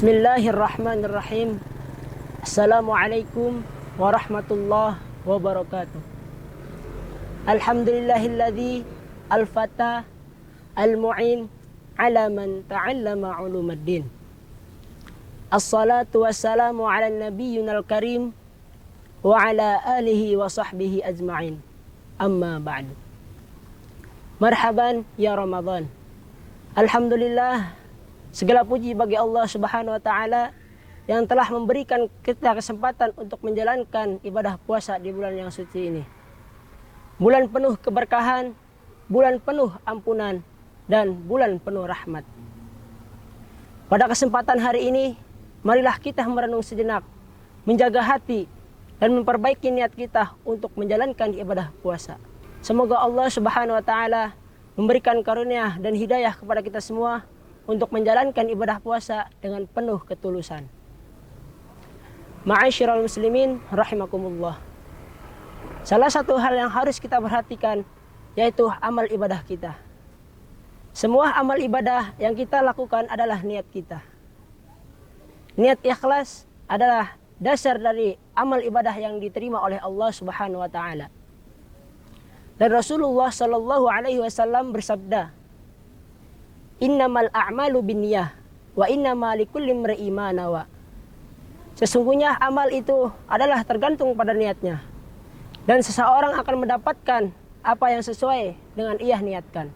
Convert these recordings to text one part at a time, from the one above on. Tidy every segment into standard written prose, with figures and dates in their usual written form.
Bismillahirrahmanirrahim. Assalamualaikum warahmatullahi wabarakatuh. Alhamdulillahilladzi al-fata al-mu'in ala man ta'allama ulumaddin. Assalatu wassalamu ala nabiyyina al-karim wa ala alihi wa sahbihi ajma'in. Amma ba'du. Marhaban ya Ramadan. Alhamdulillah, segala puji bagi Allah Subhanahu wa taala yang telah memberikan kita kesempatan untuk menjalankan ibadah puasa di bulan yang suci ini. Bulan penuh keberkahan, bulan penuh ampunan, dan bulan penuh rahmat. Pada kesempatan hari ini, marilah kita merenung sejenak, menjaga hati, dan memperbaiki niat kita untuk menjalankan ibadah puasa. Semoga Allah Subhanahu wa taala memberikan karunia dan hidayah kepada kita semua untuk menjalankan ibadah puasa dengan penuh ketulusan. Ma'asyiral muslimin rahimakumullah. Salah satu hal yang harus kita perhatikan yaitu amal ibadah kita. Semua amal ibadah yang kita lakukan adalah niat kita. Niat ikhlas adalah dasar dari amal ibadah yang diterima oleh Allah Subhanahu wa taala. Dan Rasulullah sallallahu alaihi wasallam bersabda, "Innamal a'malu binniyah wa innamal likulli imri'in ma nawa." Sesungguhnya amal itu adalah tergantung pada niatnya. Dan seseorang akan mendapatkan apa yang sesuai dengan ia niatkan.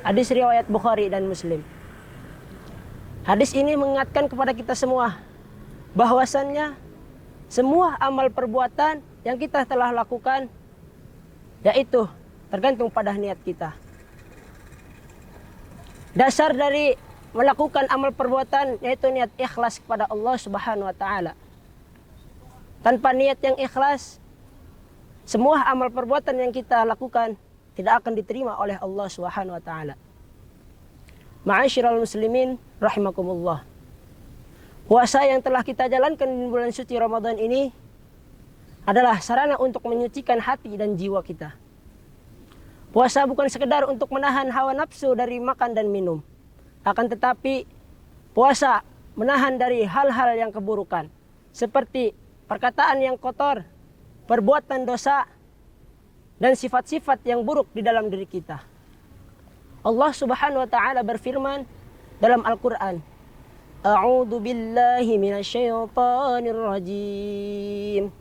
Hadis riwayat Bukhari dan Muslim. Hadis ini mengingatkan kepada kita semua bahwasannya semua amal perbuatan yang kita telah lakukan yaitu tergantung pada niat kita. Dasar dari melakukan amal perbuatan yaitu niat ikhlas kepada Allah Subhanahu wa taala. Tanpa niat yang ikhlas, semua amal perbuatan yang kita lakukan tidak akan diterima oleh Allah Subhanahu wa taala. Ma'asyiral muslimin rahimakumullah. Puasa yang telah kita jalankan di bulan suci Ramadan ini adalah sarana untuk menyucikan hati dan jiwa kita. Puasa bukan sekedar untuk menahan hawa nafsu dari makan dan minum. Akan tetapi puasa menahan dari hal-hal yang keburukan. Seperti perkataan yang kotor, perbuatan dosa, dan sifat-sifat yang buruk di dalam diri kita. Allah Subhanahu wa taala berfirman dalam Al-Quran, A'udzu billahi minasyaitonir rajim.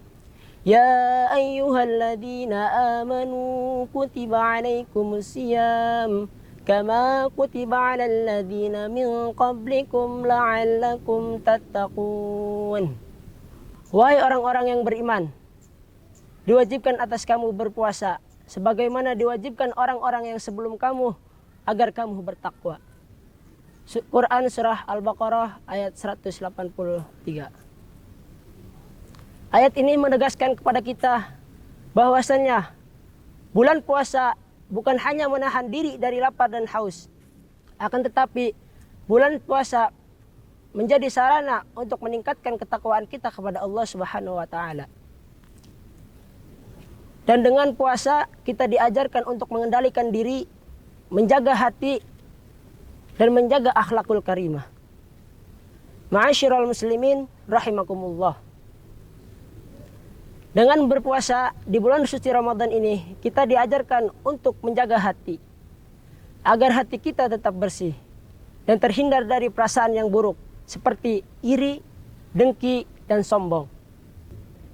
Ya ayyuhalladzina amanu kutiba alaikumus siyam kama kutiba alal ladzina min qablikum la'allakum tattaqun. Wahai orang-orang yang beriman, diwajibkan atas kamu berpuasa sebagaimana diwajibkan orang-orang yang sebelum kamu agar kamu bertakwa. Quran surah Al-Baqarah ayat 183. Ayat ini menegaskan kepada kita bahwasannya bulan puasa bukan hanya menahan diri dari lapar dan haus. Akan tetapi bulan puasa menjadi sarana untuk meningkatkan ketakwaan kita kepada Allah Subhanahu wa taala. Dan dengan puasa kita diajarkan untuk mengendalikan diri, menjaga hati, dan menjaga akhlakul karimah. Ma'asyiral muslimin rahimakumullah. Dengan berpuasa di bulan suci Ramadan ini, kita diajarkan untuk menjaga hati, agar hati kita tetap bersih dan terhindar dari perasaan yang buruk seperti iri, dengki, dan sombong.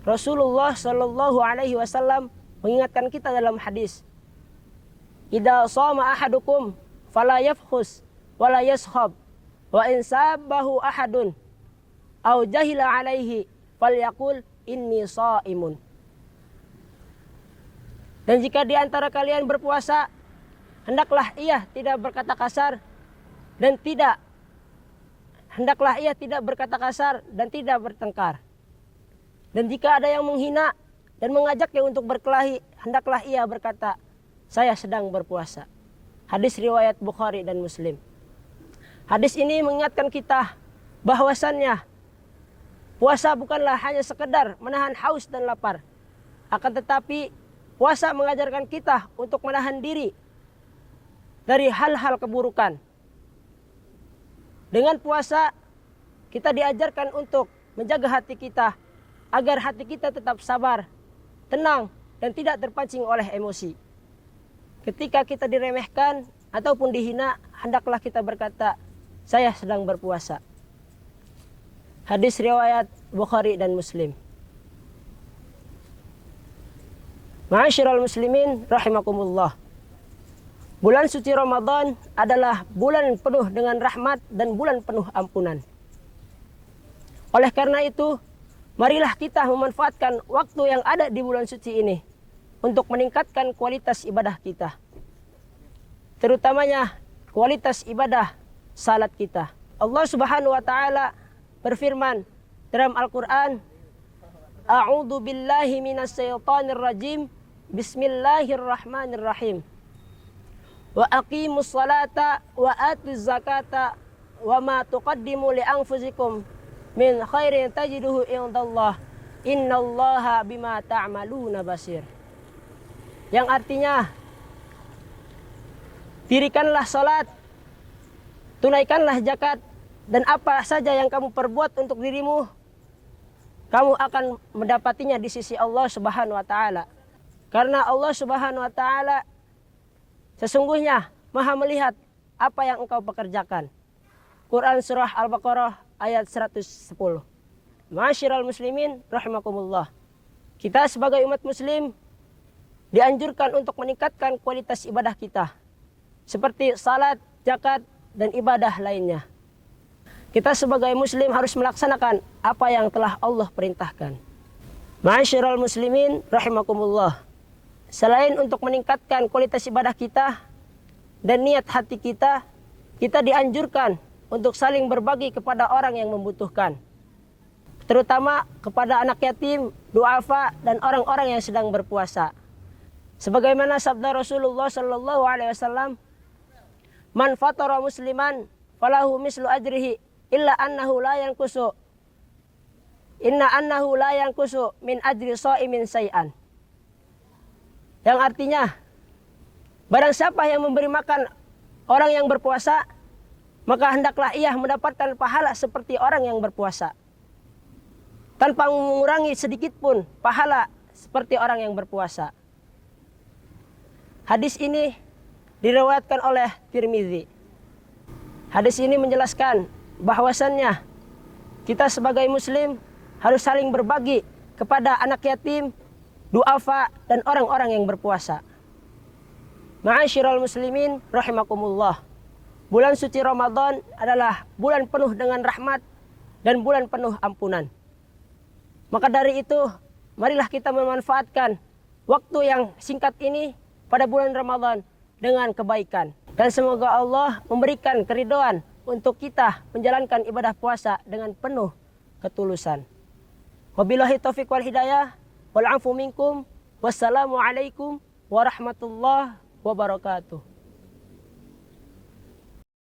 Rasulullah Shallallahu Alaihi Wasallam mengingatkan kita dalam hadis, "Idza shoma ahadukum fala yafkhus wala yashab wa in sabbahu ahadun aw jahila alaihi falyaqul inni shaimun." Dan jika di antara kalian berpuasa, hendaklah ia tidak berkata kasar dan tidak bertengkar. Dan jika ada yang menghina dan mengajaknya untuk berkelahi, hendaklah ia berkata, "Saya sedang berpuasa." Hadis riwayat Bukhari dan Muslim. Hadis ini mengingatkan kita bahwasannya puasa bukanlah hanya sekedar menahan haus dan lapar. Akan tetapi puasa mengajarkan kita untuk menahan diri dari hal-hal keburukan. Dengan puasa kita diajarkan untuk menjaga hati kita agar hati kita tetap sabar, tenang, dan tidak terpancing oleh emosi. Ketika kita diremehkan ataupun dihina, hendaklah kita berkata, saya sedang berpuasa. Hadis riwayat Bukhari dan Muslim. Ma'asyiral muslimin rahimakumullah. Bulan suci Ramadan adalah bulan penuh dengan rahmat dan bulan penuh ampunan. Oleh karena itu, marilah kita memanfaatkan waktu yang ada di bulan suci ini untuk meningkatkan kualitas ibadah kita. Terutamanya kualitas ibadah salat kita. Allah Subhanahu wa taala berfirman dalam Al-Qur'an, A'udzu billahi minasyaitonir rajim. Bismillahirrahmanirrahim. Wa aqimus salata wa atuz zakata wa ma tuqaddimu li anfusikum min khairin tajiduhu indallah. Innallaha bima ta'maluna basir. Yang artinya, dirikanlah salat, tunaikanlah zakat, dan apa saja yang kamu perbuat untuk dirimu, kamu akan mendapatinya di sisi Allah Subhanahu wa taala. Karena Allah Subhanahu wa taala sesungguhnya Maha melihat apa yang engkau pekerjakan. Quran surah Al-Baqarah ayat 110. Ma'asyiral muslimin rahimakumullah. Kita sebagai umat muslim dianjurkan untuk meningkatkan kualitas ibadah kita, seperti salat, zakat, dan ibadah lainnya. Kita sebagai muslim harus melaksanakan apa yang telah Allah perintahkan. Ma'asyiral muslimin rahimakumullah. Selain untuk meningkatkan kualitas ibadah kita dan niat hati kita, kita dianjurkan untuk saling berbagi kepada orang yang membutuhkan, terutama kepada anak yatim, duafa, dan orang-orang yang sedang berpuasa. Sebagaimana sabda Rasulullah sallallahu alaihi wasallam, "Man fatara musliman falahu mislu ajrihi illa annahu la yanqusu min ajri shaimin syai'an." Yang artinya, barang siapa yang memberi makan orang yang berpuasa, maka hendaklah ia mendapatkan pahala seperti orang yang berpuasa, tanpa mengurangi sedikit pun pahala seperti orang yang berpuasa. Hadis ini diriwayatkan oleh Tirmizi. Hadis ini menjelaskan bahwasannya kita sebagai muslim harus saling berbagi kepada anak yatim, duafa, dan orang-orang yang berpuasa. Ma'asyiral muslimin rahimakumullah. Bulan suci Ramadan adalah bulan penuh dengan rahmat dan bulan penuh ampunan. Maka dari itu, marilah kita memanfaatkan waktu yang singkat ini pada bulan Ramadan dengan kebaikan. Dan semoga Allah memberikan keridhaan untuk kita menjalankan ibadah puasa dengan penuh ketulusan. Wabillahi taufiq wal hidayah. Wal afu minkum. Wassalamualaikum warahmatullahi wabarakatuh.